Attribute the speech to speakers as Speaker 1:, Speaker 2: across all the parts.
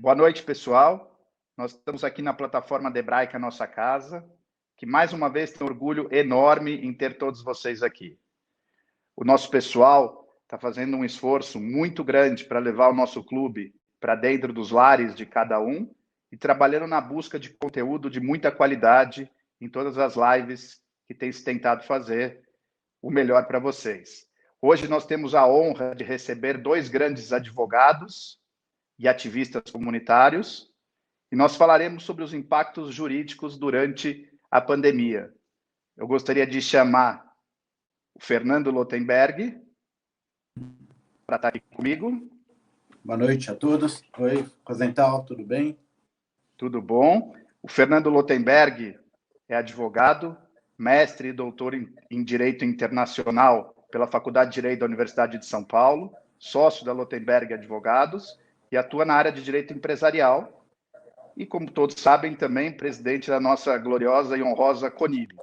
Speaker 1: Boa noite, pessoal. Nós estamos aqui na plataforma Debraica, nossa casa, que mais uma vez tem um orgulho enorme em ter todos vocês aqui. O nosso pessoal está fazendo um esforço muito grande para levar o nosso clube para dentro dos lares de cada um e trabalhando na busca de conteúdo de muita qualidade em todas as lives que tem se tentado fazer o melhor para vocês. Hoje nós temos a honra de receber dois grandes advogados e ativistas comunitários, e nós falaremos sobre os impactos jurídicos durante a pandemia. Eu gostaria de chamar o Fernando Lotenberg para estar aqui comigo.
Speaker 2: Boa noite a todos. Oi, Rosenthal, tudo bem?
Speaker 1: Tudo bom. O Fernando Lotenberg é advogado, mestre e doutor em Direito Internacional pela Faculdade de Direito da Universidade de São Paulo, sócio da Lotenberg Advogados e atua na área de Direito Empresarial e, como todos sabem, também presidente da nossa gloriosa e honrosa CONIB.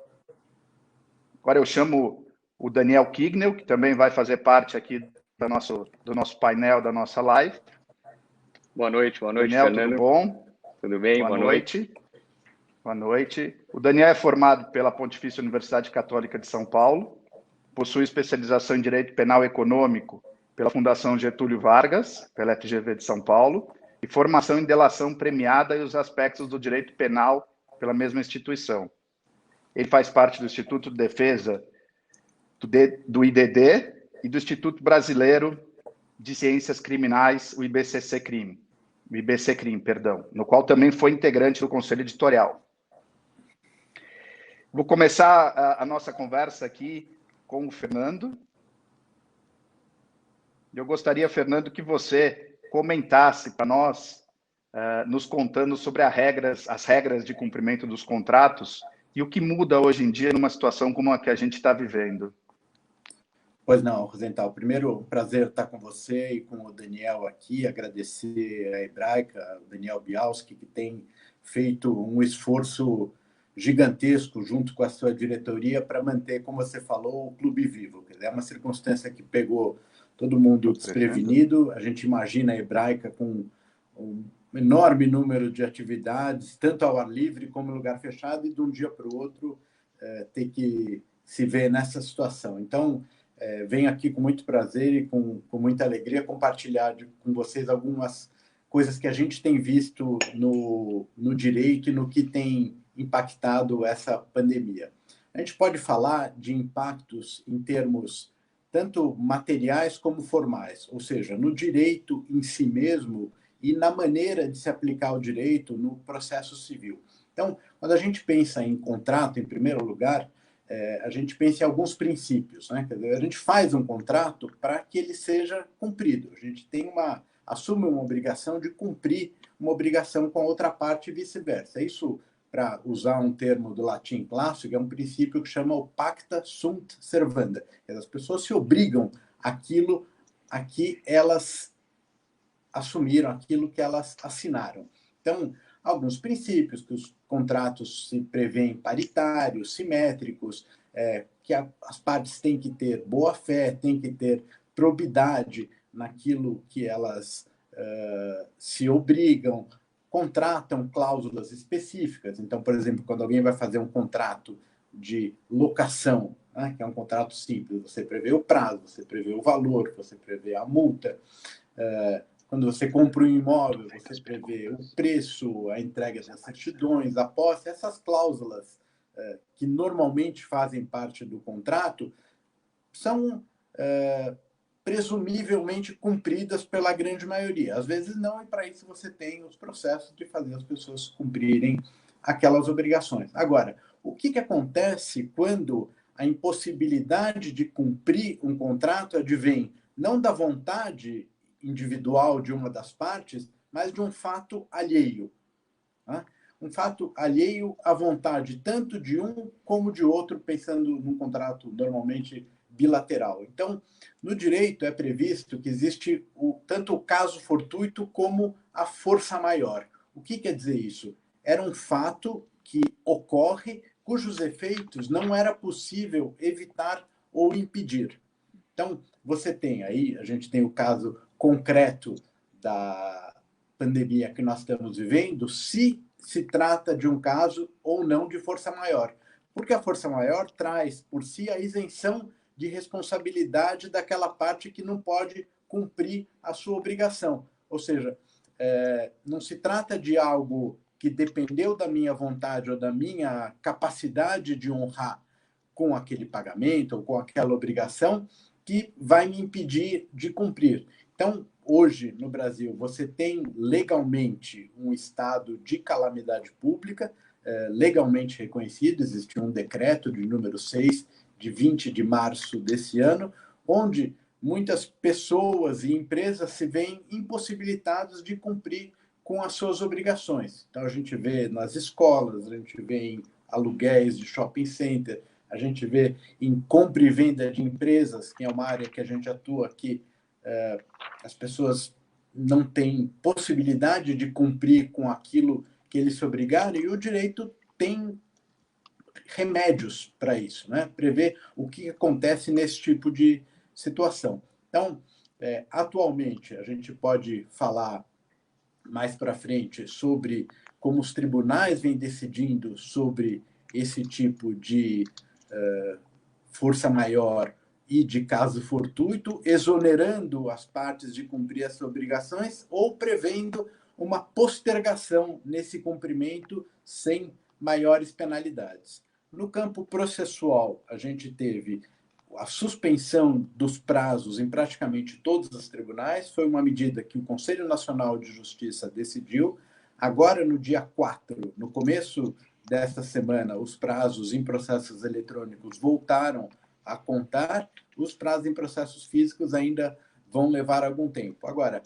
Speaker 1: Agora eu chamo o Daniel Kignel, que também vai fazer parte aqui do nosso painel, da nossa live.
Speaker 3: Boa noite,
Speaker 1: Daniel,
Speaker 3: Fernando.
Speaker 1: Tudo bom?
Speaker 3: Tudo bem, boa noite.
Speaker 1: Boa noite. O Daniel é formado pela Pontifícia Universidade Católica de São Paulo, possui especialização em Direito Penal Econômico pela Fundação Getúlio Vargas, pela FGV de São Paulo, e formação em Delação Premiada e os aspectos do direito penal pela mesma instituição. Ele faz parte do Instituto de Defesa do IDD e do Instituto Brasileiro de Ciências Criminais, o IBCCRIM, no qual também foi integrante do Conselho Editorial. Vou começar a nossa conversa aqui com o Fernando. Eu gostaria, Fernando, que você comentasse para nós, nos contando sobre as regras de cumprimento dos contratos e o que muda hoje em dia numa situação como a que a gente está vivendo.
Speaker 2: Pois não, Rosenthal. Primeiro, prazer estar com você e com o Daniel aqui, agradecer a Hebraica, o Daniel Bialski, que tem feito um esforço gigantesco junto com a sua diretoria para manter, como você falou, o clube vivo. É uma circunstância que pegou todo mundo desprevenido. A gente imagina a Hebraica com um enorme número de atividades, tanto ao ar livre como em lugar fechado, e de um dia para o outro ter que se ver nessa situação. Então, venho aqui com muito prazer e com muita alegria compartilhar com vocês algumas coisas que a gente tem visto no direito e no que tem impactado essa pandemia. A gente pode falar de impactos em termos tanto materiais como formais, ou seja, no direito em si mesmo e na maneira de se aplicar o direito no processo civil. Então, quando a gente pensa em contrato, em primeiro lugar, a gente pensa em alguns princípios, né? Quer dizer, a gente faz um contrato para que ele seja cumprido. A gente assume uma obrigação de cumprir uma obrigação com a outra parte e vice-versa. Isso, para usar um termo do latim clássico, é um princípio que chama o pacta sunt servanda. As pessoas se obrigam àquilo a que elas assumiram, aquilo que elas assinaram. Então, alguns princípios que os contratos se prevêem paritários, simétricos, que as partes têm que ter boa-fé, têm que ter probidade naquilo que elas se obrigam, contratam cláusulas específicas. Então, por exemplo, quando alguém vai fazer um contrato de locação, né, que é um contrato simples, você prevê o prazo, você prevê o valor, você prevê a multa. Quando você compra um imóvel, você prevê o preço, a entrega das certidões, a posse. Essas cláusulas que normalmente fazem parte do contrato são presumivelmente cumpridas pela grande maioria. Às vezes não, e para isso você tem os processos de fazer as pessoas cumprirem aquelas obrigações. Agora, o que acontece quando a impossibilidade de cumprir um contrato advém não da vontade individual de uma das partes, mas de um fato alheio. Né? Um fato alheio à vontade tanto de um como de outro, pensando num contrato normalmente bilateral. Então, no direito é previsto que existe tanto o caso fortuito como a força maior. O que quer dizer isso? Era um fato que ocorre cujos efeitos não era possível evitar ou impedir. Então, você tem aí, a gente tem o caso concreto pandemia que nós estamos vivendo, se trata de um caso ou não de força maior. Porque a força maior traz por si a isenção de responsabilidade daquela parte que não pode cumprir a sua obrigação. Ou seja, não se trata de algo que dependeu da minha vontade ou da minha capacidade de honrar com aquele pagamento ou com aquela obrigação que vai me impedir de cumprir. Então, hoje, no Brasil, você tem legalmente um estado de calamidade pública, legalmente reconhecido. Existe um decreto de número 6, de 20 de março desse ano, onde muitas pessoas e empresas se veem impossibilitadas de cumprir com as suas obrigações. Então, a gente vê nas escolas, a gente vê em aluguéis de shopping center, a gente vê em compra e venda de empresas, que é uma área que a gente atua aqui, as pessoas não têm possibilidade de cumprir com aquilo que eles se obrigaram, e o direito tem remédios para isso, né? Prevê o que acontece nesse tipo de situação. Então, atualmente, a gente pode falar mais para frente sobre como os tribunais vêm decidindo sobre esse tipo de força maior e de caso fortuito, exonerando as partes de cumprir as suas obrigações ou prevendo uma postergação nesse cumprimento sem maiores penalidades. No campo processual, a gente teve a suspensão dos prazos em praticamente todos os tribunais. Foi uma medida que o Conselho Nacional de Justiça decidiu. Agora, no dia 4, no começo desta semana, os prazos em processos eletrônicos voltaram a contar. Os prazos em processos físicos ainda vão levar algum tempo. Agora,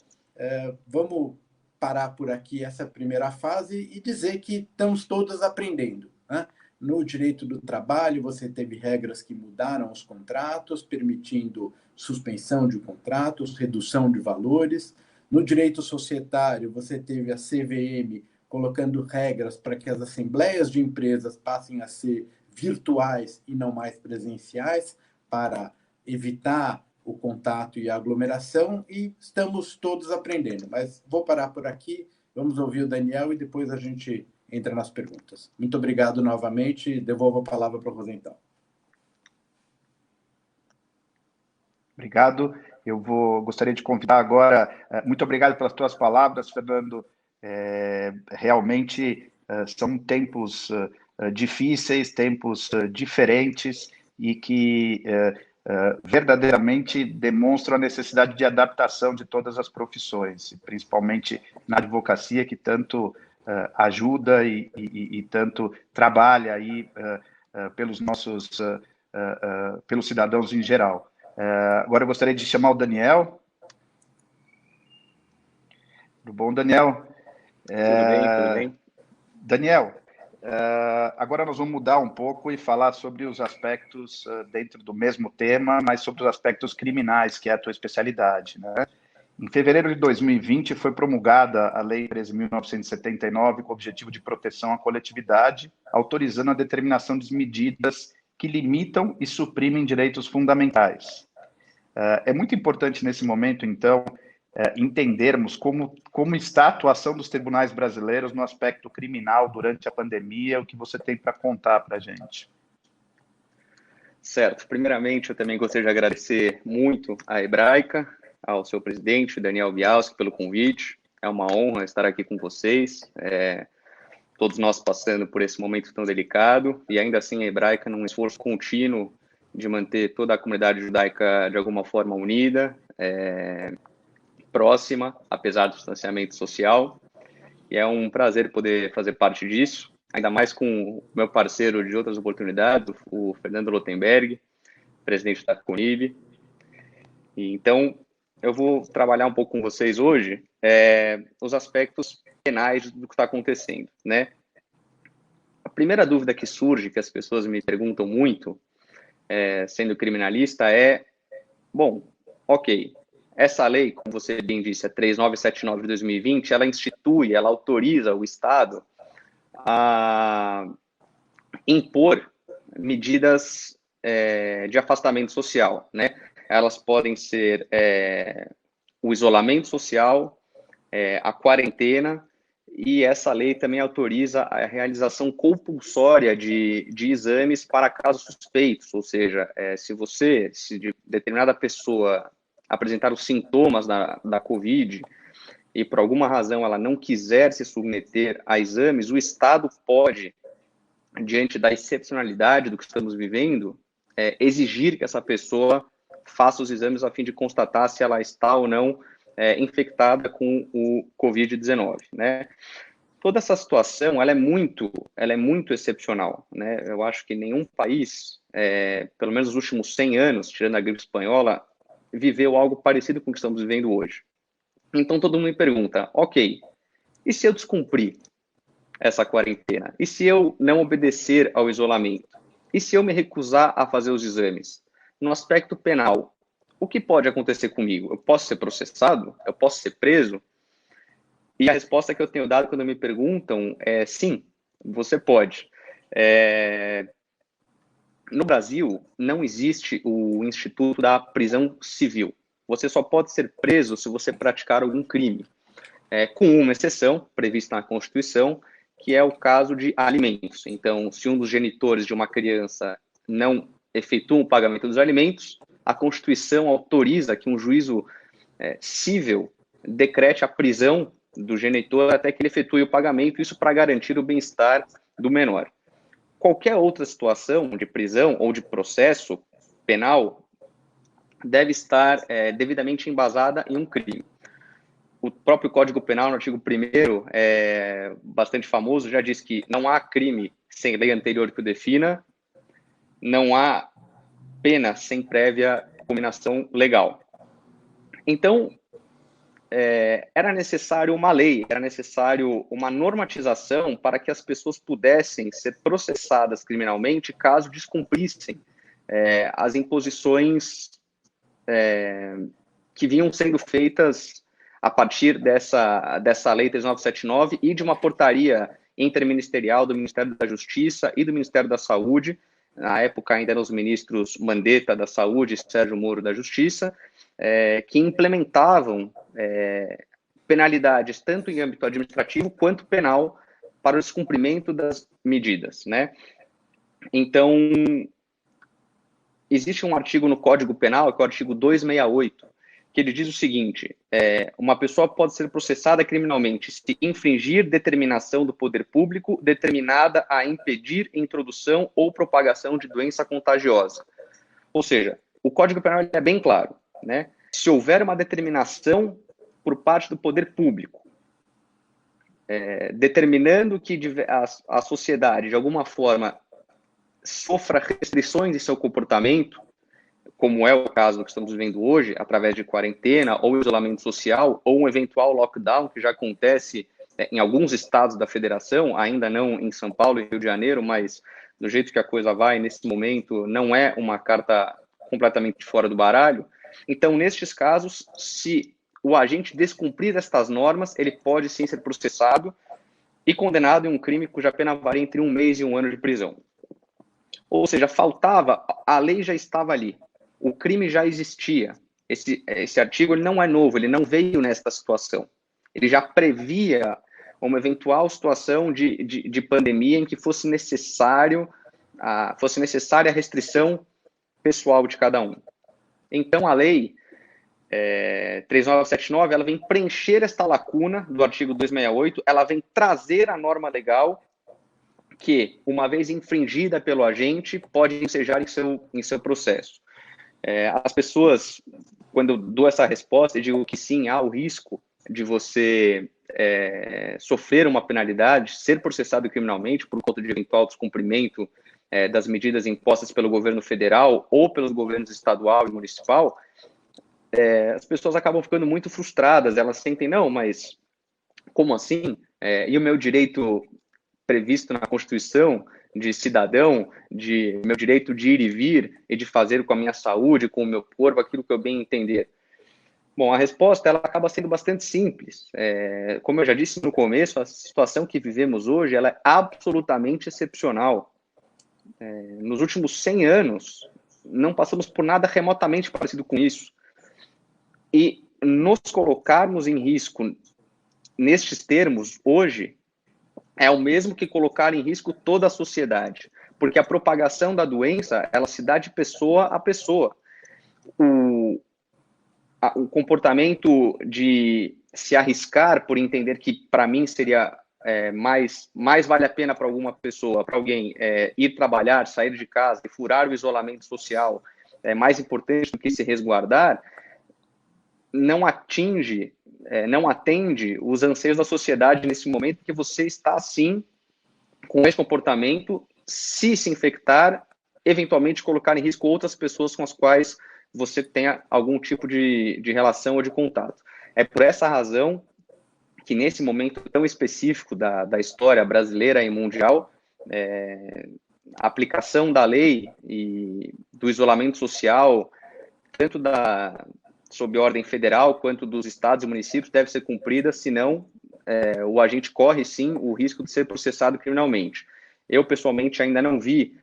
Speaker 2: vamos parar por aqui essa primeira fase e dizer que estamos todos aprendendo, né? No direito do trabalho, você teve regras que mudaram os contratos, permitindo suspensão de contratos, redução de valores. No direito societário, você teve a CVM colocando regras para que as assembleias de empresas passem a ser virtuais e não mais presenciais, para evitar o contato e a aglomeração, e estamos todos aprendendo. Mas vou parar por aqui, vamos ouvir o Daniel e depois a gente entra nas perguntas. Muito obrigado novamente, devolvo a palavra para o Rosenthal.
Speaker 1: Obrigado. Eu gostaria de convidar agora, muito obrigado pelas tuas palavras, Fernando. Realmente são tempos difíceis, tempos diferentes e que verdadeiramente demonstram a necessidade de adaptação de todas as profissões, principalmente na advocacia, que tanto ajuda e tanto trabalha aí pelos nossos pelos cidadãos em geral. Agora eu gostaria de chamar o Daniel. Tudo bom, Daniel?
Speaker 3: Tudo bem.
Speaker 1: Daniel, agora nós vamos mudar um pouco e falar sobre os aspectos dentro do mesmo tema, mas sobre os aspectos criminais, que é a tua especialidade, né? Em fevereiro de 2020 foi promulgada a Lei 13.979 com o objetivo de proteção à coletividade, autorizando a determinação de medidas que limitam e suprimem direitos fundamentais. É muito importante nesse momento, então, entendermos como está a atuação dos tribunais brasileiros no aspecto criminal durante a pandemia, o que você tem para contar para a gente.
Speaker 3: Certo. Primeiramente, eu também gostaria de agradecer muito à Hebraica, ao seu presidente, Daniel Bialski, pelo convite. É uma honra estar aqui com vocês, todos nós passando por esse momento tão delicado, e ainda assim a Hebraica num esforço contínuo de manter toda a comunidade judaica de alguma forma unida, próxima, apesar do distanciamento social, e é um prazer poder fazer parte disso, ainda mais com o meu parceiro de outras oportunidades, o Fernando Lotenberg, presidente da CONIB. E, então, eu vou trabalhar um pouco com vocês hoje os aspectos penais do que está acontecendo, né? A primeira dúvida que surge, que as pessoas me perguntam muito, sendo criminalista, bom, ok, essa lei, como você bem disse, a 3979 de 2020, ela institui, ela autoriza o Estado a impor medidas de afastamento social, né? Elas podem ser o isolamento social, a quarentena, e essa lei também autoriza a realização compulsória de exames para casos suspeitos, ou seja, se de determinada pessoa apresentar os sintomas da Covid e por alguma razão ela não quiser se submeter a exames, o Estado pode, diante da excepcionalidade do que estamos vivendo, exigir que essa pessoa faça os exames a fim de constatar se ela está ou não infectada com o Covid-19, né? Toda essa situação, ela é muito excepcional, né? Eu acho que nenhum país, pelo menos nos últimos 100 anos, tirando a gripe espanhola, viveu algo parecido com o que estamos vivendo hoje. Então, todo mundo me pergunta, ok, e se eu descumprir essa quarentena? E se eu não obedecer ao isolamento? E se eu me recusar a fazer os exames? No aspecto penal, o que pode acontecer comigo? Eu posso ser processado? Eu posso ser preso? E a resposta que eu tenho dado quando me perguntam é sim, você pode. No Brasil, não existe o Instituto da Prisão Civil. Você só pode ser preso se você praticar algum crime, com uma exceção prevista na Constituição, que é o caso de alimentos. Então, se um dos genitores de uma criança não efetua o pagamento dos alimentos, a Constituição autoriza que um juízo cível decrete a prisão do genitor até que ele efetue o pagamento, isso para garantir o bem-estar do menor. Qualquer outra situação de prisão ou de processo penal deve estar devidamente embasada em um crime. O próprio Código Penal, no artigo 1º, bastante famoso, já diz que não há crime sem lei anterior que o defina, não há pena sem prévia combinação legal. Então, era necessário uma lei, era necessário uma normatização para que as pessoas pudessem ser processadas criminalmente caso descumprissem as imposições que vinham sendo feitas a partir dessa lei 3979 e de uma portaria interministerial do Ministério da Justiça e do Ministério da Saúde, na época ainda eram os ministros Mandetta da Saúde e Sérgio Moro da Justiça, que implementavam penalidades tanto em âmbito administrativo quanto penal para o descumprimento das medidas, né? Então, existe um artigo no Código Penal, que é o artigo 268, que ele diz o seguinte: uma pessoa pode ser processada criminalmente se infringir determinação do poder público determinada a impedir introdução ou propagação de doença contagiosa. Ou seja, o Código Penal é bem claro, né? Se houver uma determinação por parte do poder público, determinando que a sociedade, de alguma forma, sofra restrições em seu comportamento, como é o caso do que estamos vivendo hoje, através de quarentena, ou isolamento social, ou um eventual lockdown, que já acontece em alguns estados da federação, ainda não em São Paulo e Rio de Janeiro, mas do jeito que a coisa vai, nesse momento, não é uma carta completamente fora do baralho. Então, nestes casos, se o agente descumprir estas normas, ele pode sim ser processado e condenado em um crime cuja pena varia entre 1 mês e 1 ano de prisão. Ou seja, a lei já estava ali, o crime já existia. Esse artigo ele não é novo, ele não veio nesta situação. Ele já previa uma eventual situação de pandemia em que fosse necessária a restrição pessoal de cada um. Então, a lei 3979, ela vem preencher esta lacuna do artigo 268, ela vem trazer a norma legal que, uma vez infringida pelo agente, pode ensejar em seu processo. As pessoas, quando eu dou essa resposta, eu digo que sim, há o risco de você sofrer uma penalidade, ser processado criminalmente por conta de eventual descumprimento das medidas impostas pelo governo federal ou pelos governos estadual e municipal. As pessoas acabam ficando muito frustradas, elas sentem, não, mas como assim? E o meu direito previsto na Constituição de cidadão, de meu direito de ir e vir e de fazer com a minha saúde, com o meu corpo, aquilo que eu bem entender? Bom, a resposta ela acaba sendo bastante simples. Como eu já disse no começo, a situação que vivemos hoje ela é absolutamente excepcional. Nos últimos 100 anos, não passamos por nada remotamente parecido com isso. E nos colocarmos em risco nestes termos, hoje, é o mesmo que colocar em risco toda a sociedade, porque a propagação da doença, ela se dá de pessoa a pessoa. O comportamento de se arriscar por entender que, para mim, seria mais vale a pena para alguma pessoa, para alguém, ir trabalhar, sair de casa e furar o isolamento social, é mais importante do que se resguardar, não atende os anseios da sociedade nesse momento que você está, sim, com esse comportamento, se infectar, eventualmente colocar em risco outras pessoas com as quais você tenha algum tipo de relação ou de contato. É por essa razão que, nesse momento tão específico da história brasileira e mundial, a aplicação da lei e do isolamento social, tanto sob ordem federal quanto dos estados e municípios, deve ser cumprida, senão o agente corre, sim, o risco de ser processado criminalmente. Eu, pessoalmente, ainda não vi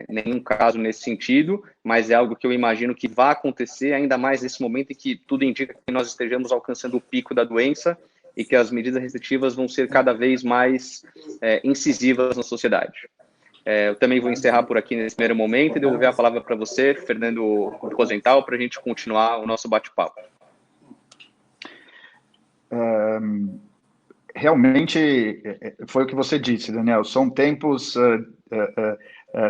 Speaker 3: nenhum caso nesse sentido, mas é algo que eu imagino que vai acontecer, ainda mais nesse momento em que tudo indica que nós estejamos alcançando o pico da doença e que as medidas restritivas vão ser cada vez mais incisivas na sociedade. Eu também vou encerrar por aqui nesse primeiro momento e devolver a palavra para você, Fernando Rosenthal, para a gente continuar o nosso bate-papo.
Speaker 1: Realmente, foi o que você disse, Daniel, são tempos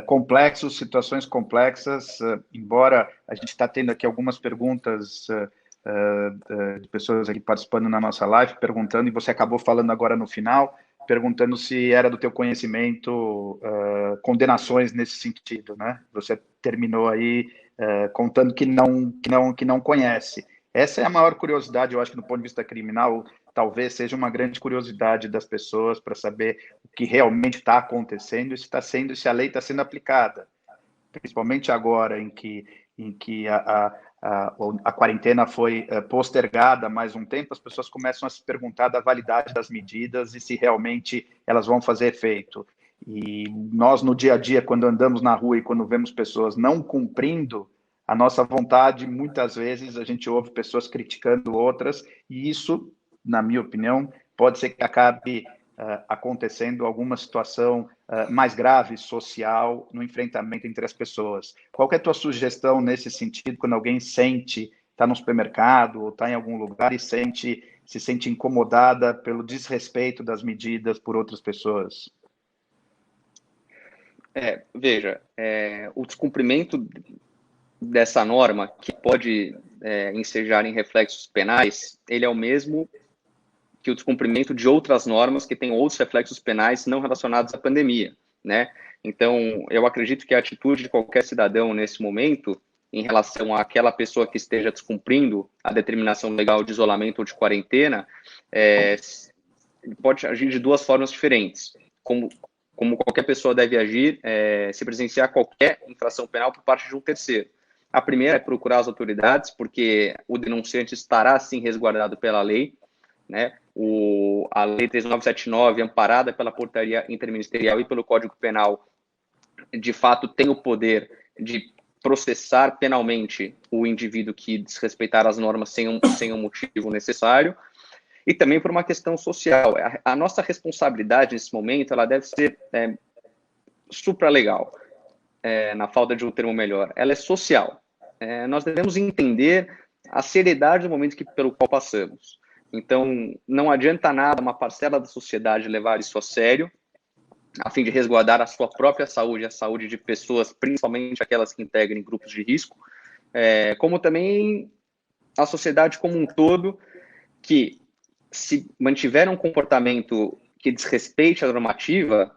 Speaker 1: complexos, situações complexas, embora a gente está tendo aqui algumas perguntas de pessoas aqui participando na nossa live, perguntando, e você acabou falando agora no final, perguntando se era do teu conhecimento condenações nesse sentido, né? Você terminou aí contando que não conhece. Essa é a maior curiosidade, eu acho que do ponto de vista criminal, talvez seja uma grande curiosidade das pessoas para saber o que realmente está acontecendo, se a lei está sendo aplicada, principalmente agora em que a quarentena foi postergada mais um tempo, as pessoas começam a se perguntar da validade das medidas e se realmente elas vão fazer efeito. E nós, no dia a dia, quando andamos na rua e quando vemos pessoas não cumprindo a nossa vontade, muitas vezes a gente ouve pessoas criticando outras, e isso, na minha opinião, pode ser que acabe acontecendo alguma situação mais grave, social, no enfrentamento entre as pessoas. Qual que é a tua sugestão nesse sentido, quando alguém está no supermercado ou está em algum lugar e se sente incomodada pelo desrespeito das medidas por outras pessoas?
Speaker 3: Veja, o descumprimento dessa norma, que pode ensejar em reflexos penais, ele é o mesmo que o descumprimento de outras normas que têm outros reflexos penais não relacionados à pandemia, né? Então, eu acredito que a atitude de qualquer cidadão nesse momento, em relação àquela pessoa que esteja descumprindo a determinação legal de isolamento ou de quarentena, pode agir de duas formas diferentes. Como qualquer pessoa deve agir se presenciar qualquer infração penal por parte de um terceiro. A primeira é procurar as autoridades, porque o denunciante estará, sim, resguardado pela lei, né? A Lei 3979, amparada pela Portaria Interministerial e pelo Código Penal, de fato tem o poder de processar penalmente o indivíduo que desrespeitar as normas sem um motivo necessário, e também por uma questão social. A nossa responsabilidade nesse momento, ela deve ser supralegal, na falta de um termo melhor. Ela é social. Nós devemos entender a seriedade do momento pelo qual passamos. Então, não adianta nada uma parcela da sociedade levar isso a sério, a fim de resguardar a sua própria saúde, a saúde de pessoas, principalmente aquelas que integrem grupos de risco, como também a sociedade como um todo, que, se mantiver um comportamento que desrespeite a normativa,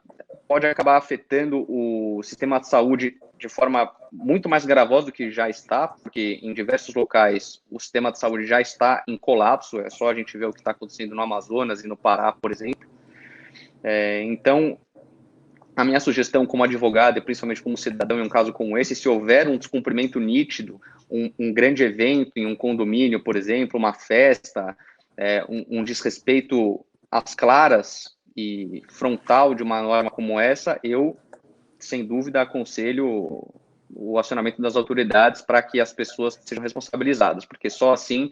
Speaker 3: pode acabar afetando o sistema de saúde de forma muito mais gravosa do que já está, porque em diversos locais o sistema de saúde já está em colapso, é só a gente ver o que está acontecendo no Amazonas e no Pará, por exemplo. Então, a minha sugestão como advogado, e principalmente como cidadão em um caso como esse, se houver um descumprimento nítido, um grande evento em um condomínio, por exemplo, uma festa, um desrespeito às claras e frontal de uma norma como essa, eu, sem dúvida, aconselho o acionamento das autoridades para que as pessoas sejam responsabilizadas, porque só assim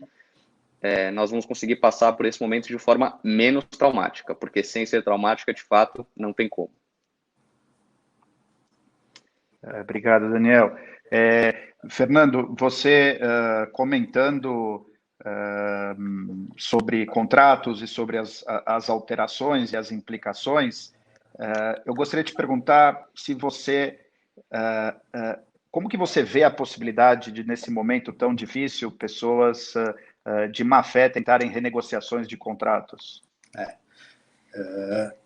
Speaker 3: nós vamos conseguir passar por esse momento de forma menos traumática, porque sem ser traumática, de fato, não tem como.
Speaker 1: Obrigado, Daniel. Fernando, você comentando sobre contratos e sobre as alterações e as implicações, eu gostaria de perguntar se você, como que você vê a possibilidade de, nesse momento tão difícil, pessoas de má fé tentarem renegociações de contratos?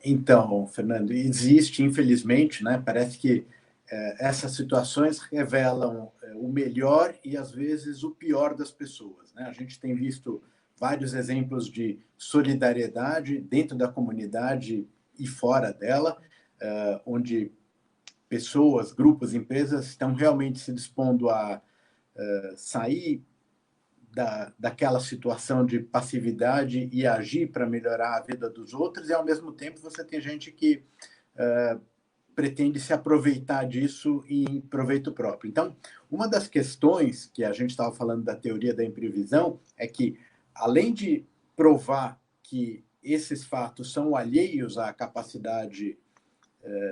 Speaker 2: Então, Fernando, existe, infelizmente, né? Parece que essas situações revelam o melhor e, às vezes, o pior das pessoas, né? A gente tem visto vários exemplos de solidariedade dentro da comunidade e fora dela, onde pessoas, grupos, empresas estão realmente se dispondo a sair daquela situação de passividade e agir para melhorar a vida dos outros, e, ao mesmo tempo, você tem gente que pretende se aproveitar disso em proveito próprio. Então, uma das questões que a gente estava falando da teoria da imprevisão é que, além de provar que esses fatos são alheios à capacidade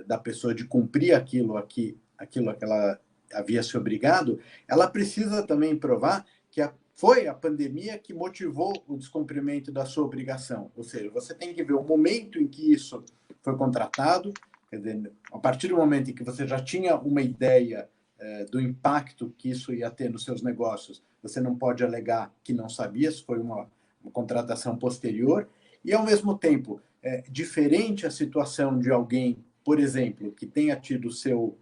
Speaker 2: da pessoa de cumprir aquilo que ela havia se obrigado, ela precisa também provar que foi a pandemia que motivou o descumprimento da sua obrigação. Ou seja, você tem que ver o momento em que isso foi contratado, quer dizer, a partir do momento em que você já tinha uma ideia do impacto que isso ia ter nos seus negócios, você não pode alegar que não sabia, se foi uma contratação posterior, e, ao mesmo tempo, diferente a situação de alguém, por exemplo, que tenha tido o seu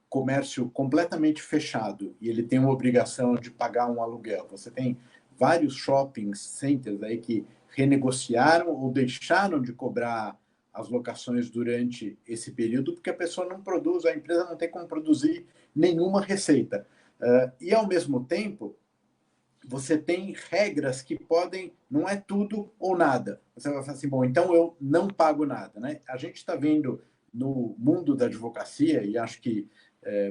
Speaker 2: comércio completamente fechado e ele tem uma obrigação de pagar um aluguel. Você tem vários shopping centers aí que renegociaram ou deixaram de cobrar as locações durante esse período porque a pessoa não produz, a empresa não tem como produzir nenhuma receita. E, ao mesmo tempo, você tem regras que podem, não é tudo ou nada. Você vai falar assim, bom, então eu não pago nada, né? A gente está vendo no mundo da advocacia, e acho que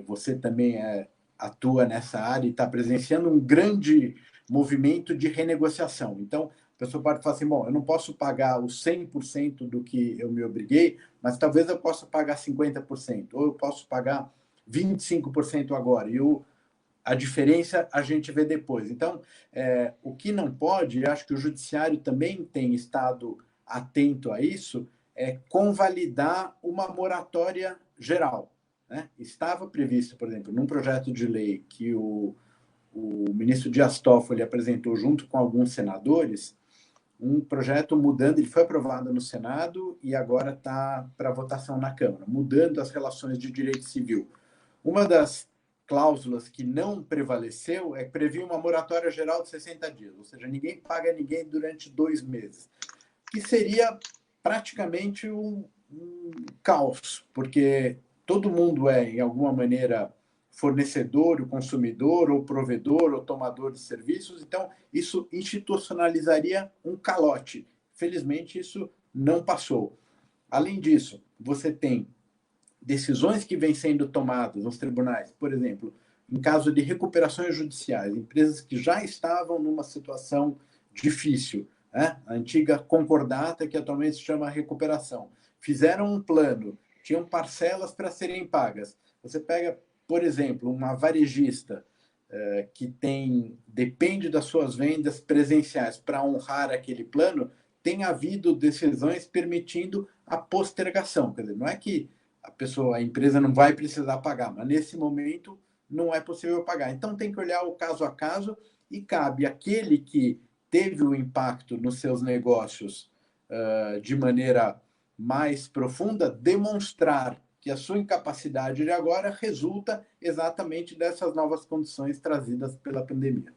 Speaker 2: você também atua nessa área e está presenciando um grande movimento de renegociação. Então, a pessoa pode falar assim, bom, eu não posso pagar os 100% do que eu me obriguei, mas talvez eu possa pagar 50%, ou eu posso pagar 25% agora, e a diferença a gente vê depois. Então, o que não pode, e acho que o judiciário também tem estado atento a isso, é convalidar uma moratória geral, né? Estava previsto, por exemplo, num projeto de lei que o ministro Dias Toffoli apresentou junto com alguns senadores, um projeto mudando, ele foi aprovado no Senado e agora está para votação na Câmara, mudando as relações de direito civil. Uma das cláusulas que não prevaleceu é que previa uma moratória geral de 60 dias, ou seja, ninguém paga ninguém durante 2 meses, que seria praticamente um caos, porque todo mundo é, em alguma maneira, fornecedor, o consumidor, ou provedor, ou tomador de serviços, então isso institucionalizaria um calote. Felizmente, isso não passou. Além disso, você tem decisões que vêm sendo tomadas nos tribunais, por exemplo, em caso de recuperações judiciais, empresas que já estavam numa situação difícil, né? A antiga concordata, que atualmente se chama recuperação, fizeram um plano, tinham parcelas para serem pagas. Você pega, por exemplo, uma varejista que depende das suas vendas presenciais para honrar aquele plano, tem havido decisões permitindo a postergação. Quer dizer, não é que a empresa não vai precisar pagar, mas nesse momento não é possível pagar. Então tem que olhar o caso a caso e cabe àquele que teve o impacto nos seus negócios de maneira mais profunda demonstrar que a sua incapacidade de agora resulta exatamente dessas novas condições trazidas pela pandemia.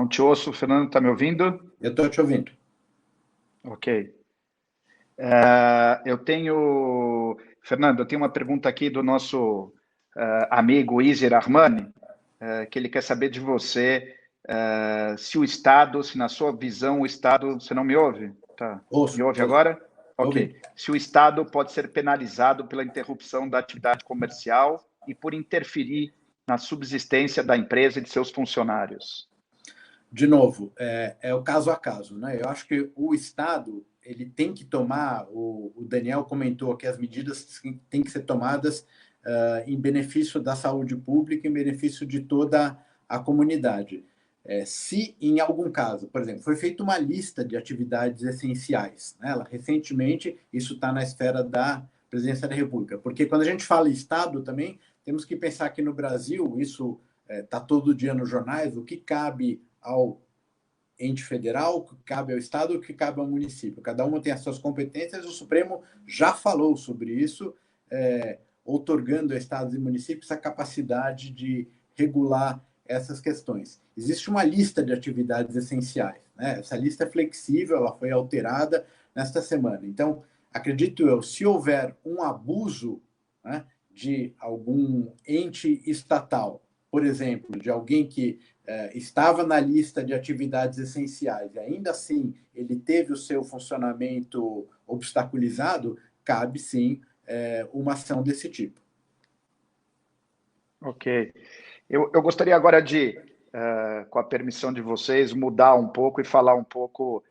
Speaker 1: Não te ouço, Fernando, está me ouvindo?
Speaker 2: Eu estou te ouvindo.
Speaker 1: Ok. Fernando, eu tenho uma pergunta aqui do nosso amigo Iser Armani, que ele quer saber de você se o Estado, se na sua visão o Estado, você não me ouve? Tá.
Speaker 2: Ouço,
Speaker 1: Me ouve
Speaker 2: ouço.
Speaker 1: agora? Ok.
Speaker 2: Ouvindo.
Speaker 1: Se o Estado pode ser penalizado pela interrupção da atividade comercial e por interferir na subsistência da empresa e de seus funcionários.
Speaker 2: De novo, é o caso a caso, né? Eu acho que o Estado ele tem que tomar, o Daniel comentou que as medidas têm que ser tomadas em benefício da saúde pública, em benefício de toda a comunidade. Se em algum caso, por exemplo, foi feita uma lista de atividades essenciais, né? Recentemente, isso está na esfera da Presidência da República, porque quando a gente fala Estado também, temos que pensar que no Brasil, isso está todo dia nos jornais, o que cabe ao ente federal, o que cabe ao Estado, o que cabe ao município. Cada uma tem as suas competências, o Supremo já falou sobre isso, outorgando a estados e municípios a capacidade de regular essas questões. Existe uma lista de atividades essenciais, né? Essa lista é flexível, ela foi alterada nesta semana. Então, acredito eu, se houver um abuso, né, de algum ente estatal, por exemplo, de alguém que estava na lista de atividades essenciais e ainda assim ele teve o seu funcionamento obstaculizado, cabe sim uma ação desse tipo.
Speaker 1: Ok. Eu gostaria agora de, com a permissão de vocês, mudar um pouco e falar um pouco,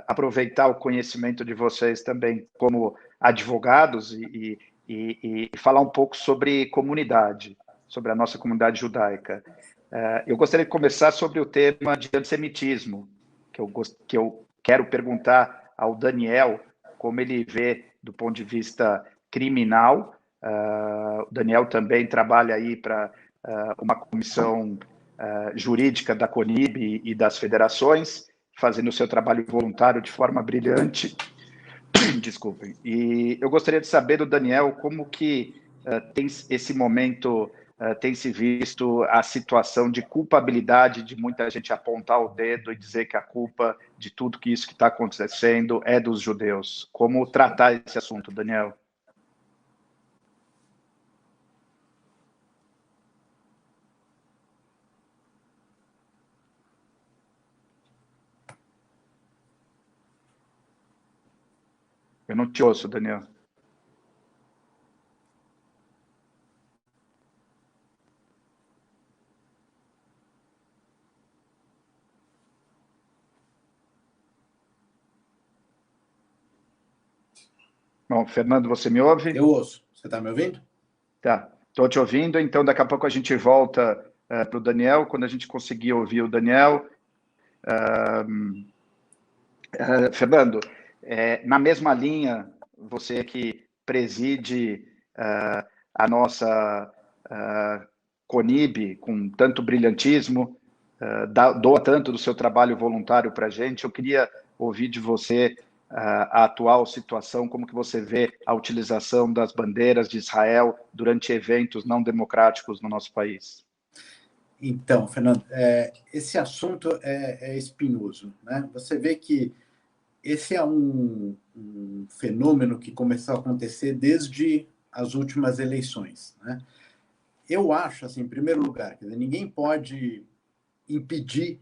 Speaker 1: aproveitar o conhecimento de vocês também como advogados e falar um pouco sobre comunidade, sobre a nossa comunidade judaica. Eu gostaria de começar sobre o tema de antissemitismo, que eu quero perguntar ao Daniel como ele vê do ponto de vista criminal. O Daniel também trabalha aí para uma comissão jurídica da CONIB e das federações, fazendo o seu trabalho voluntário de forma brilhante. Desculpem. E eu gostaria de saber do Daniel como que tem esse momento, tem se visto a situação de culpabilidade de muita gente apontar o dedo e dizer que a culpa de tudo que isso que está acontecendo é dos judeus. Como tratar esse assunto, Daniel? Eu não te ouço, Daniel. Bom, Fernando, você me ouve?
Speaker 2: Eu ouço. Você está me ouvindo?
Speaker 1: Tá, estou te ouvindo. Então, daqui a pouco a gente volta para o Daniel, quando a gente conseguir ouvir o Daniel. Fernando, na mesma linha, você que preside a nossa CONIB com tanto brilhantismo, doa tanto do seu trabalho voluntário para a gente, eu queria ouvir de você a atual situação, como que você vê a utilização das bandeiras de Israel durante eventos não democráticos no nosso país.
Speaker 2: Então, Fernando, esse assunto é espinhoso, né? Você vê que esse é um fenômeno que começou a acontecer desde as últimas eleições, né? Eu acho, assim, em primeiro lugar, quer dizer, ninguém pode impedir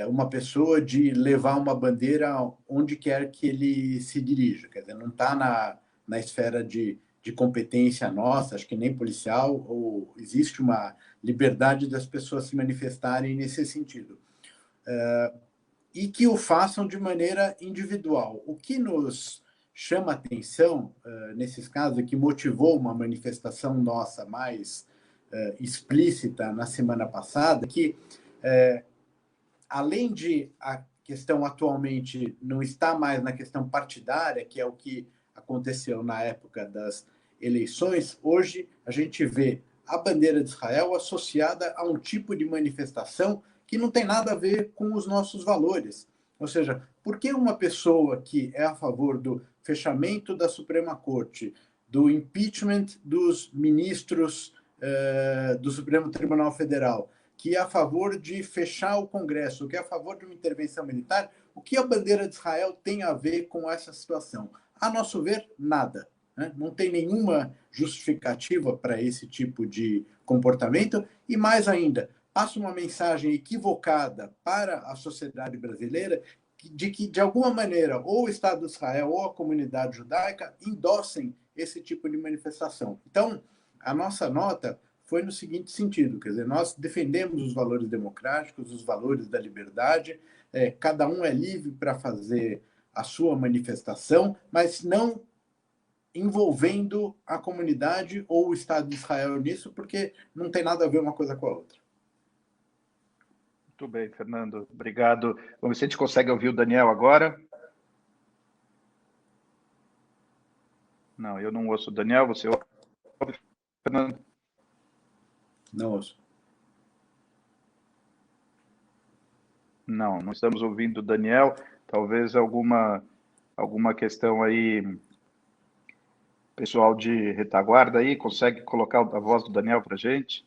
Speaker 2: uma pessoa de levar uma bandeira onde quer que ele se dirija. Quer dizer, não está na esfera de competência nossa, acho que nem policial, ou existe uma liberdade das pessoas se manifestarem nesse sentido. E que o façam de maneira individual. O que nos chama atenção nesses casos, e que motivou uma manifestação nossa mais explícita na semana passada, que além de a questão atualmente não estar mais na questão partidária, que é o que aconteceu na época das eleições, hoje a gente vê a bandeira de Israel associada a um tipo de manifestação que não tem nada a ver com os nossos valores. Ou seja, por que uma pessoa que é a favor do fechamento da Suprema Corte, do impeachment dos ministros do Supremo Tribunal Federal, que é a favor de fechar o Congresso, que é a favor de uma intervenção militar. O que a bandeira de Israel tem a ver com essa situação? A nosso ver, nada. Né? Não tem nenhuma justificativa para esse tipo de comportamento e, mais ainda, passa uma mensagem equivocada para a sociedade brasileira de que, de alguma maneira, ou o Estado de Israel ou a comunidade judaica endossem esse tipo de manifestação. Então, a nossa nota foi no seguinte sentido, quer dizer, nós defendemos os valores democráticos, os valores da liberdade, cada um é livre para fazer a sua manifestação, mas não envolvendo a comunidade ou o Estado de Israel nisso, porque não tem nada a ver uma coisa com a outra.
Speaker 1: Muito bem, Fernando. Obrigado. Vamos ver se a gente consegue ouvir o Daniel agora. Não, eu não ouço o Daniel. Você ouve, Fernando?
Speaker 2: Não ouço.
Speaker 1: Não estamos ouvindo o Daniel. Talvez alguma questão aí, pessoal de retaguarda aí, consegue colocar a voz do Daniel para a gente?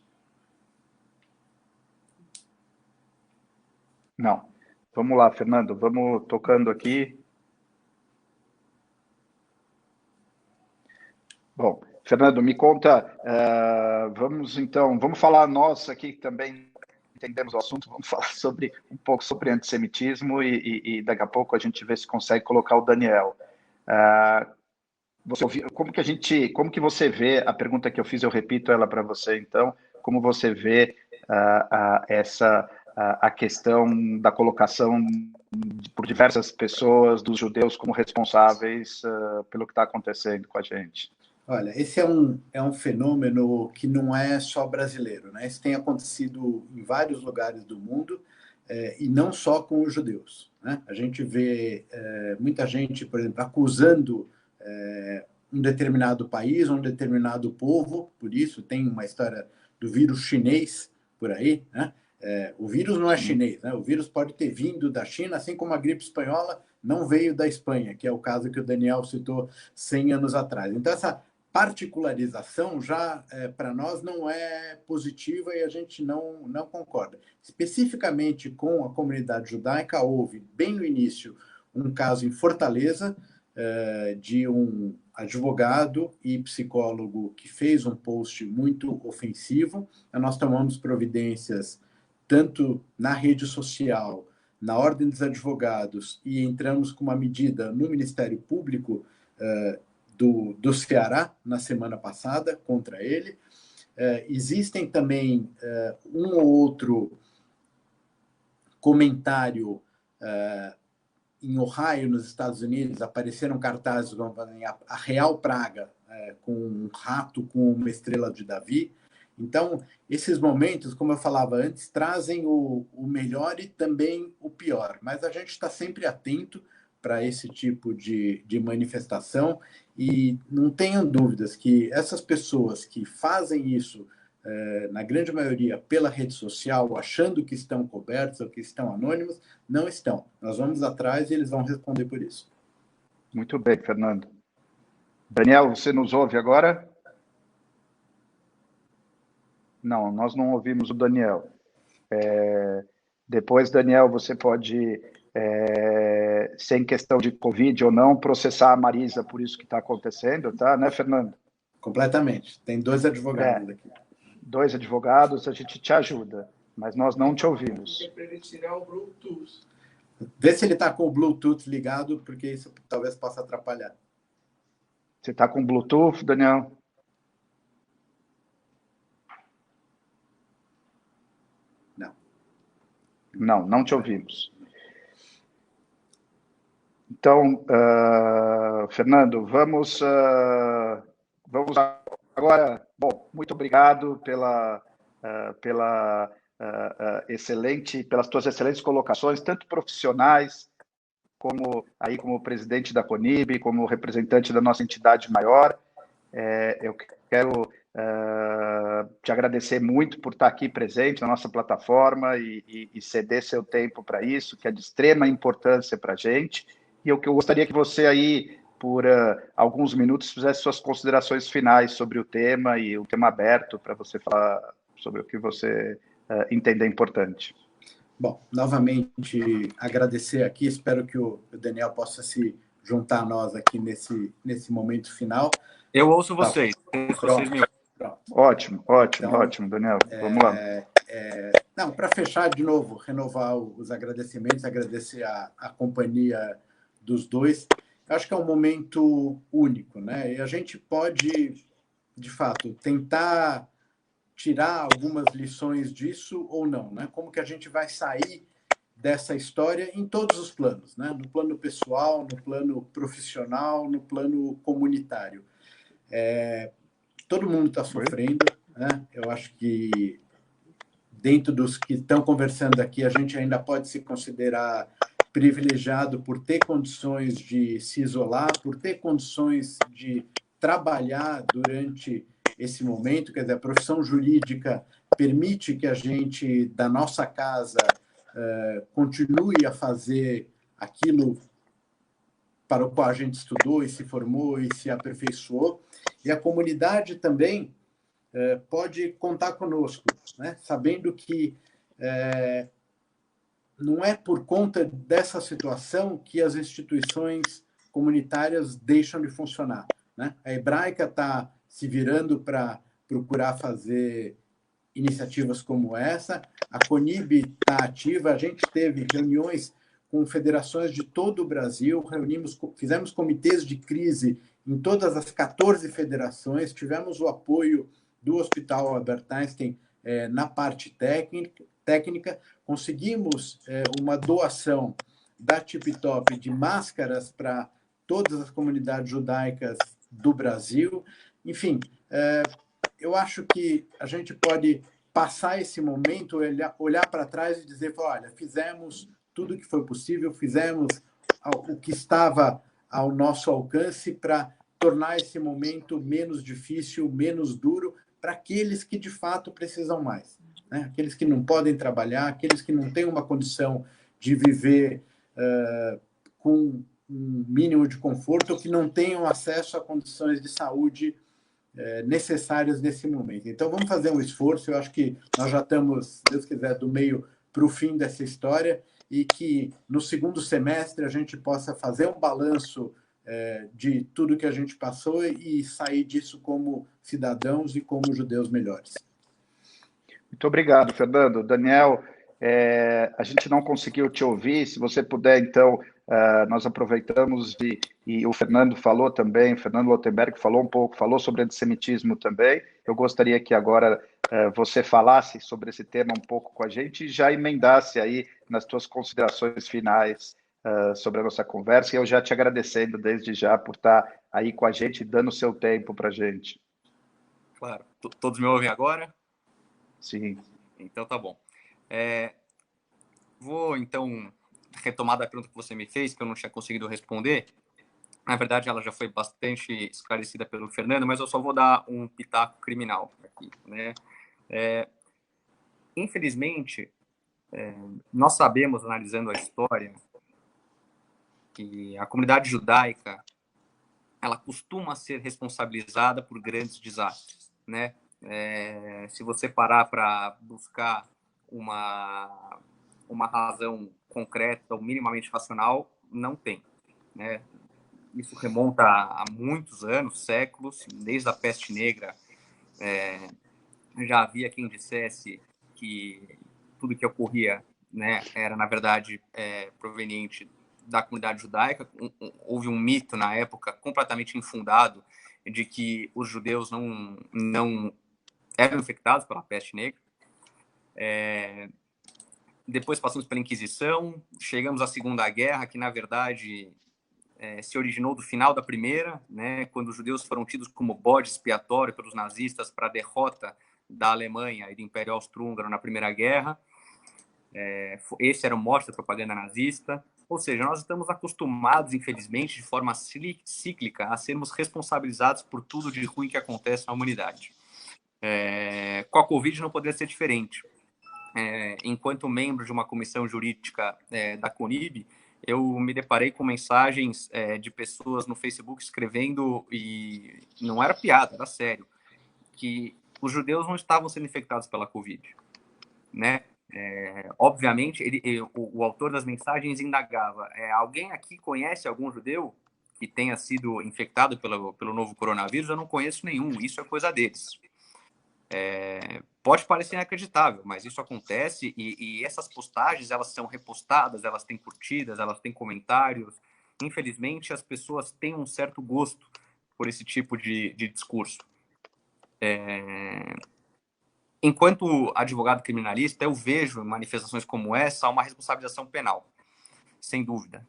Speaker 1: Não. Vamos lá, Fernando. Vamos tocando aqui. Bom, Fernando, me conta, vamos falar nós aqui também entendemos o assunto, vamos falar um pouco sobre antissemitismo e daqui a pouco a gente vê se consegue colocar o Daniel. Como que você vê a pergunta que eu fiz, eu repito ela para você então, como você vê a questão da colocação por diversas pessoas dos judeus como responsáveis pelo que está acontecendo com a gente?
Speaker 2: Olha, esse é um fenômeno que não é só brasileiro, né? Isso tem acontecido em vários lugares do mundo e não só com os judeus, né? A gente vê muita gente, por exemplo, acusando um determinado país, um determinado povo, por isso tem uma história do vírus chinês por aí, né? O vírus não é chinês, né? O vírus pode ter vindo da China, assim como a gripe espanhola não veio da Espanha, que é o caso que o Daniel citou 100 anos atrás. Então, essa particularização já para nós não é positiva e a gente não concorda. Especificamente com a comunidade judaica, houve bem no início um caso em Fortaleza de um advogado e psicólogo que fez um post muito ofensivo. Nós tomamos providências tanto na rede social, na Ordem dos Advogados e entramos com uma medida no Ministério Público do Ceará, na semana passada, contra ele. Existem também um ou outro comentário em Ohio, nos Estados Unidos, apareceram cartazes, a Real Praga, com um rato com uma estrela de Davi. Então, esses momentos, como eu falava antes, trazem o melhor e também o pior, mas a gente está sempre atento para esse tipo de manifestação e não tenham dúvidas que essas pessoas que fazem isso, na grande maioria pela rede social, achando que estão cobertos ou que estão anônimos, não estão. Nós vamos atrás e eles vão responder por isso.
Speaker 1: Muito bem, Fernando. Daniel, você nos ouve agora? Não, nós não ouvimos o Daniel. Depois, Daniel, você pode, sem questão de Covid ou não, processar a Marisa por isso que está acontecendo, tá? Né, Fernando?
Speaker 2: Completamente. Tem 2 advogados aqui.
Speaker 1: 2 advogados, a gente te ajuda, mas nós não te ouvimos.
Speaker 4: É para ele tirar o Bluetooth.
Speaker 2: Vê se ele está com o Bluetooth ligado, porque isso talvez possa atrapalhar.
Speaker 1: Você está com Bluetooth, Daniel? Não te ouvimos. Então, Fernando, vamos agora. Bom, muito obrigado pelas tuas excelentes colocações, tanto profissionais como presidente da CONIB, como representante da nossa entidade maior. Eu quero te agradecer muito por estar aqui presente na nossa plataforma e ceder seu tempo para isso, que é de extrema importância para a gente. E eu gostaria que você aí, por alguns minutos, fizesse suas considerações finais sobre o tema e o tema aberto para você falar sobre o que você entender importante.
Speaker 2: Bom, novamente agradecer aqui, espero que o Daniel possa se juntar a nós aqui nesse momento final.
Speaker 3: Eu ouço vocês. Vocês me...
Speaker 2: Pronto.
Speaker 1: Ótimo,
Speaker 2: Então,
Speaker 1: ótimo, Daniel. Vamos lá.
Speaker 2: Não, para fechar de novo, renovar os agradecimentos, agradecer a companhia dos dois. Eu acho que é um momento único, né? E a gente pode, de fato, tentar tirar algumas lições disso ou não, né? Como que a gente vai sair dessa história em todos os planos, né? No plano pessoal, no plano profissional, no plano comunitário. Todo mundo está sofrendo, né? Eu acho que dentro dos que estão conversando aqui, a gente ainda pode se considerar privilegiado por ter condições de se isolar, por ter condições de trabalhar durante esse momento. Quer dizer, a profissão jurídica permite que a gente, da nossa casa, continue a fazer aquilo para o qual a gente estudou e se formou e se aperfeiçoou. E a comunidade também pode contar conosco, né? Sabendo que não é por conta dessa situação que as instituições comunitárias deixam de funcionar, né? A Hebraica está se virando para procurar fazer iniciativas como essa, a CONIB está ativa, a gente teve reuniões com federações de todo o Brasil, fizemos comitês de crise em todas as 14 federações, tivemos o apoio do Hospital Albert Einstein na parte técnica, conseguimos uma doação da Tip Top de máscaras para todas as comunidades judaicas do Brasil. Enfim, eu acho que a gente pode passar esse momento, olhar para trás e dizer, olha, fizemos tudo o que foi possível, fizemos o que estava ao nosso alcance para tornar esse momento menos difícil, menos duro, para aqueles que de fato precisam mais, né? Aqueles que não podem trabalhar, aqueles que não têm uma condição de viver com um mínimo de conforto, ou que não tenham acesso a condições de saúde necessárias nesse momento. Então, vamos fazer um esforço. Eu acho que nós já estamos, se Deus quiser, do meio para o fim dessa história, e que no segundo semestre a gente possa fazer um balanço de tudo que a gente passou e sair disso como cidadãos e como judeus melhores.
Speaker 1: Muito obrigado, Fernando. Daniel, a gente não conseguiu te ouvir. Se você puder, então, nós aproveitamos e o Fernando falou também, o Fernando Lotenberg falou um pouco, falou sobre antissemitismo também. Eu gostaria que agora você falasse sobre esse tema um pouco com a gente e já emendasse aí nas tuas considerações finais sobre a nossa conversa. E eu já te agradecendo desde já por estar aí com a gente, dando o seu tempo para a gente.
Speaker 3: Claro. Todos me ouvem agora?
Speaker 1: Sim.
Speaker 3: Então tá bom. Vou, então, retomar da pergunta que você me fez, que eu não tinha conseguido responder. Na verdade, ela já foi bastante esclarecida pelo Fernando, mas eu só vou dar um pitaco criminal aqui, né? Infelizmente, nós sabemos, analisando a história, que a comunidade judaica ela costuma ser responsabilizada por grandes desastres, né? Se você parar para buscar uma razão concreta ou minimamente racional, não tem, né? Isso remonta a muitos anos, séculos, desde a peste negra. Já havia quem dissesse que tudo que ocorria, né, era, na verdade, proveniente da comunidade judaica. Houve um mito, na época, completamente infundado, de que os judeus não eram infectados pela peste negra. Depois passamos pela Inquisição, chegamos à Segunda Guerra, que, na verdade, se originou do final da Primeira, né, quando os judeus foram tidos como bode expiatório pelos nazistas para a derrota da Alemanha e do Império Austro-Húngaro na Primeira Guerra. Esse era o mote da propaganda nazista. Ou seja, nós estamos acostumados, infelizmente, de forma cíclica, a sermos responsabilizados por tudo de ruim que acontece na humanidade. Com a Covid não poderia ser diferente. Enquanto membro de uma comissão jurídica da CONIB, eu me deparei com mensagens de pessoas no Facebook escrevendo, e não era piada, era sério, que os judeus não estavam sendo infectados pela Covid.
Speaker 5: né? Obviamente, o autor das mensagens indagava: alguém aqui conhece algum judeu que tenha sido infectado pelo novo coronavírus? Eu não conheço nenhum, isso é coisa deles. Pode parecer inacreditável, mas isso acontece, e essas postagens, elas são repostadas, elas têm curtidas, elas têm comentários. Infelizmente, as pessoas têm um certo gosto por esse tipo de discurso. Enquanto advogado criminalista, eu vejo em manifestações como essa uma responsabilização penal, sem dúvida.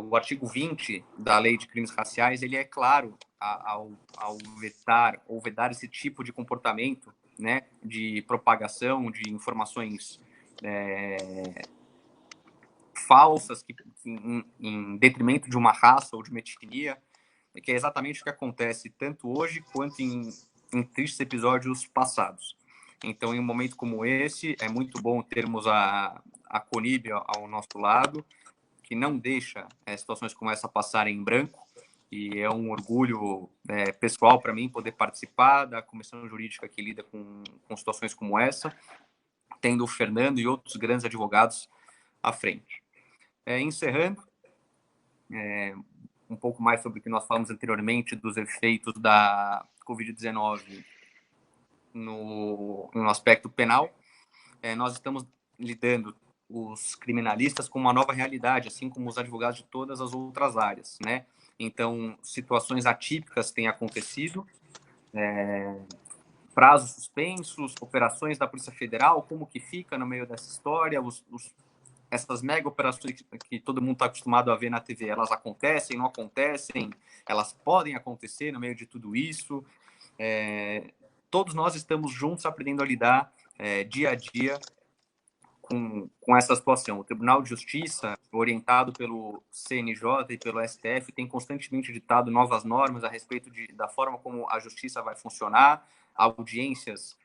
Speaker 5: O artigo 20 da Lei de Crimes Raciais, ele é claro ao vetar ou vedar esse tipo de comportamento, né, de propagação de informações falsas em detrimento de uma raça ou de uma etnia, que é exatamente o que acontece tanto hoje quanto em tristes episódios passados. Então, em um momento como esse, é muito bom termos a CONIB ao nosso lado, que não deixa situações como essa passarem em branco, e é um orgulho pessoal para mim poder participar da comissão jurídica que lida com situações como essa, tendo o Fernando e outros grandes advogados à frente. Encerrando, um pouco mais sobre o que nós falamos anteriormente dos efeitos da Covid-19 no aspecto penal, nós estamos lidando os criminalistas com uma nova realidade, assim como os advogados de todas as outras áreas, né? Então, situações atípicas têm acontecido, prazos suspensos, operações da Polícia Federal, como que fica no meio dessa história, essas mega operações que todo mundo está acostumado a ver na TV, elas acontecem, não acontecem, elas podem acontecer no meio de tudo isso. Todos nós estamos juntos aprendendo a lidar dia a dia com essa situação. O Tribunal de Justiça, orientado pelo CNJ e pelo STF, tem constantemente ditado novas normas a respeito da forma como a justiça vai funcionar, audiências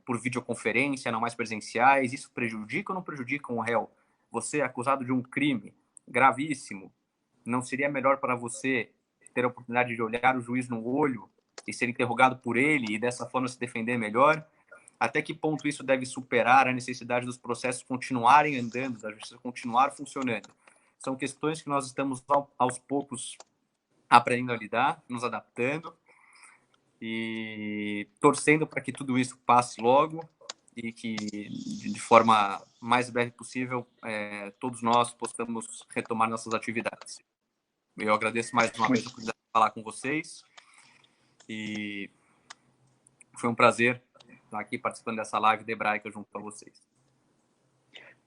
Speaker 5: por videoconferência, não mais presenciais. Isso prejudica ou não prejudica um réu? Você é acusado de um crime gravíssimo, não seria melhor para você ter a oportunidade de olhar o juiz no olho e ser interrogado por ele e dessa forma se defender melhor? Até que ponto isso deve superar a necessidade dos processos continuarem andando, da justiça continuar funcionando? São questões que nós estamos aos poucos aprendendo a lidar, nos adaptando e torcendo para que tudo isso passe logo e que, de forma mais breve possível, todos nós possamos retomar nossas atividades. Eu agradeço mais uma vez a oportunidade de falar com vocês e foi um prazer estar aqui participando dessa live de Hebraica junto com vocês.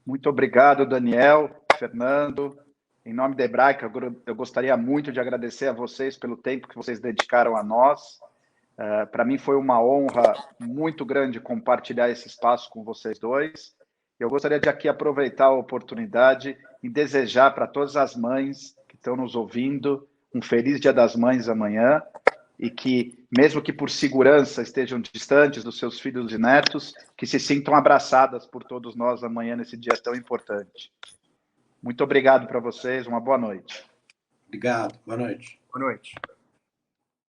Speaker 1: Muito obrigado, Daniel, Fernando. Em nome da Hebraica, eu gostaria muito de agradecer a vocês pelo tempo que vocês dedicaram a nós. Para mim foi uma honra muito grande compartilhar esse espaço com vocês dois. Eu gostaria de aqui aproveitar a oportunidade e desejar para todas as mães que estão nos ouvindo um feliz Dia das Mães amanhã e que, mesmo que por segurança estejam distantes dos seus filhos e netos, que se sintam abraçadas por todos nós amanhã nesse dia tão importante. Muito obrigado para vocês, uma boa noite.
Speaker 2: Obrigado, boa noite.
Speaker 5: Boa noite.